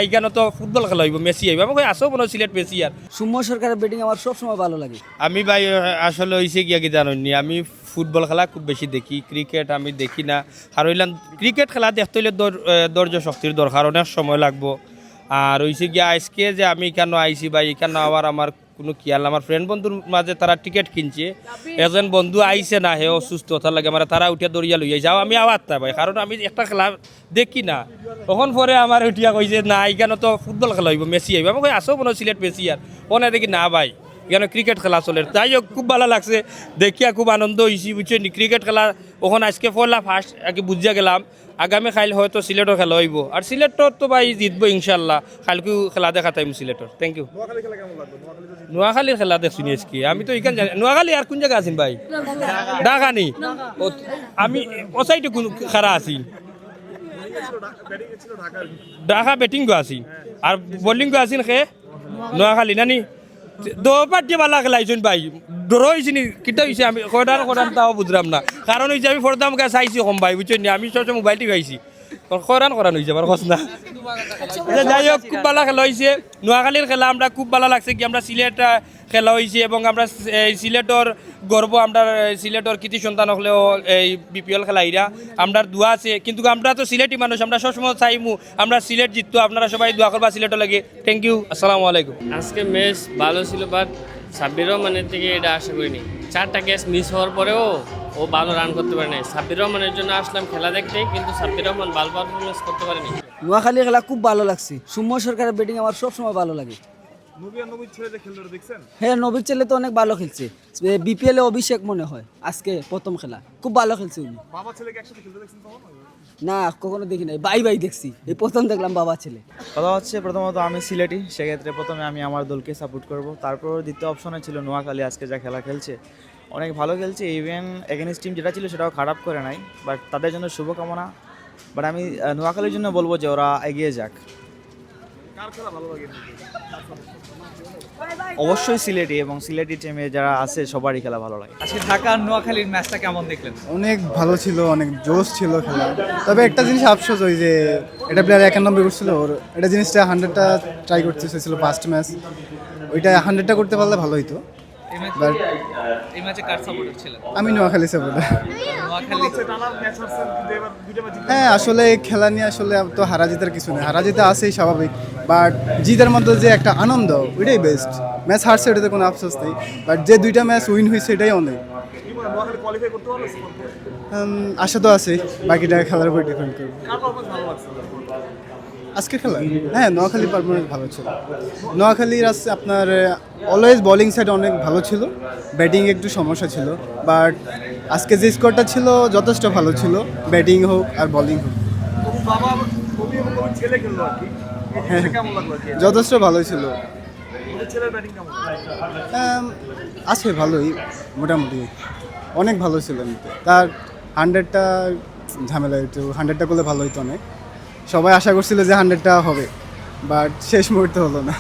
এইখানে তো ফুটবল খেলা হইব, মেসি আইব, আমি কই আসো মনে হয় সিলেট মেসি আর সুম্য সরকারের ব্যাটিং আমার সবসময় ভালো লাগে। আমি ভাই আসলে হইছে গিয়া কি জানেননি, আমি ফুটবল খেলা খুব বেশি দেখি, ক্রিকেট আমি দেখি না। আর হইলাম ক্রিকেট খেলা দেখতে হইলে ধৈর্য শক্তির দরকার, অনেক সময় লাগবো। আর হইছে গিয়া আজকে যে আমি কেন আইছি ভাই, এখানে আবার আমার কোনো খেয়াল, আমার ফ্রেন্ড বন্ধুর মাঝে তারা টিকিট কিনছে, এজন বন্ধু আইছে না, হে অসুস্থতা লাগে মানে তারা উঠিয়া দৌড়িয়া লইয়া যাও, আমি আওয়াজটা ভাই, কারণ আমি একটা খেলা দেখি না। তখন পরে আমার উঠিয়া কইছে না এখানে তো ফুটবল খেলা হইব, মেসি আইব, আমি কই আসো মনে হয় সিলেট মেসি আর ওনে দেখি না ভাই এখানে ক্রিকেট খেলা চলে। তাই হোক খুব ভালো লাগছে দেখিয়া, খুব আনন্দ হয়েছি বুঝছেন। ক্রিকেট খেলা ওখানে আজকে পড়লা ফার্স্ট আগে বুঝিয়া গেলাম, আগামী খাইল হয়তো সিলেটর খেলা হইব, আর সিলেটর তো ভাই জিতবো ইনশাল্লাহ, কালকেও খেলা দেখা তাইম সিলেটর। Thank you. নোয়াখালীর খেলা দেখছি আজকে, আমি তো এখানে জানি নোয়াখালী আর কোন জায়গা আছেন ভাই? ঢাকা নি আমি ওসাইটে কোন খারা আছি, ঢাকা ব্যাটিং গো আছি আর বোলিং গো আছেন খে নোয়াখালী নানি দোপার যে বালা খেলাইছেন ভাই, ডর হয়েছি নি কিটা হয়েছে আমি কদান তাও বুঝলাম না, কারণ হয়েছে আমি ফোরদাম গাছ চাইছি কম ভাই বুঝছেন নি, আমি সবসময় মোবাইল টিভি আইছি করান হয়েছে আমার কস না। যাই হোক খুব ভালো খেলা হয়েছে, নোয়াখালীর খেলা আমরা খুব ভালো লাগছে কি, আমরা সিলেট খেলা হয়েছে এবং আমরা সিলেটর গর্ব, আমরা সিলেটর কৃতি সন্তান হলেও এই বিপিএল খেলা ইরা আমরা দোয়া আছে, কিন্তু আমরা তো সিলেটি মানুষ, আমরা সবসময় চাইমু আমরা সিলেট জিততো, আপনারা সবাই দোয়া করবা সিলেটও লাগে। থ্যাংক ইউ, আসসালামু আলাইকুম। আজকে ম্যাচ ভালো ছিল, বাট সাব্বির রহমানের থেকে এটা আশা করিনি। 4টা ক্যাচ মিস হওয়ার পরেও ও ভালো রান করতে পারে নাই। সাব্বির রহমানের জন্য আসলাম খেলা দেখতে, কিন্তু সাব্বির রহমান ভালো পারফরমেন্স করতে পারেনি। নোয়াখালীর খেলা খুব ভালো লাগছে, সুম্য সরকারের ব্যাটিং আমার সবসময় ভালো লাগে। হ্যাঁ, নবীর ছেলে তো অনেক ভালো খেলছে, বিপিএল এ অভিষেক মনে হয় আজকে প্রথম খেলা, খুব ভালো খেলছে উনি। না কখনো দেখি নাই, বাই দেখছি, এই প্রথম দেখলাম বাবা ছেলে। কথা হচ্ছে প্রথমত আমি সিলেটি, সেক্ষেত্রে প্রথমে আমি আমার দলকে সাপোর্ট করব। তারপর দ্বিতীয় অপশনে ছিল নোয়াখালী, আজকে যা খেলা খেলছে অনেক ভালো খেলছে, ইভেন এগেনস্ট টিম যেটা ছিল সেটাও খারাপ করে নাই, বাট তাদের জন্য শুভকামনা। বাট আমি নোয়াখালীর জন্য বলবো যে ওরা এগিয়ে যাক। অবশ্যই সিলেটি, এবং সিলেটি টিমে যারা আছে সবারই খেলা ভালো লাগে। আজকে ঢাকা আর নোয়াখালীর ম্যাচটা কেমন দেখলেন? অনেক ভালো ছিল, অনেক জোশ ছিল খেলা। তবে একটা জিনিস আফসোস, ওই যে এটা প্লেয়ার 91 করছিল, ওর এটা জিনিসটা 100টা ট্রাই করতে চেয়েছিল ফার্স্ট ম্যাচ, ওইটা 100টা করতে পারলে ভালো হইতো। এই ম্যাচে কার সাপোর্টার ছিলেন? আমি নোয়াখালী সাপোর্টার। নোয়াখালী হ্যাঁ, আসলে খেলা নিয়ে আসলে তো হারা জিতার কিছু নেই, হারা জিতা আছেই স্বাভাবিক, বাট জিতার মধ্যে যে একটা আনন্দ ওইটাই বেস্ট। ম্যাচ হারছে ওটাতে কোনো আফসোস নেই, বাট যে 2টা ম্যাচ উইন হয়েছে এটাই অনেক। আশা তো আছে, বাকিটা খেলার উপর ডিপেন্ড করবে। আজকে খেলা হ্যাঁ, নোয়াখালীর পারফরমেন্স ভালো ছিল। নোয়াখালীর আছে আপনার অলওয়েজ বোলিং সাইড অনেক ভালো ছিল, ব্যাটিং একটু সমস্যা ছিল, বাট আজকে যে স্কোরটা ছিল যথেষ্ট ভালো ছিল, ব্যাটিং হোক আর বোলিং হোক। হ্যাঁ, যথেষ্ট ভালো ছিল। আছে ভালোই, মোটামুটি অনেক ভালো ছিল। তার 100টা ঝামেলা, একটু 100টা করলে ভালো হইতো অনেক। সবাই আশা করছিল যে 100টা হবে, বাট শেষ মুহূর্তে হলো না।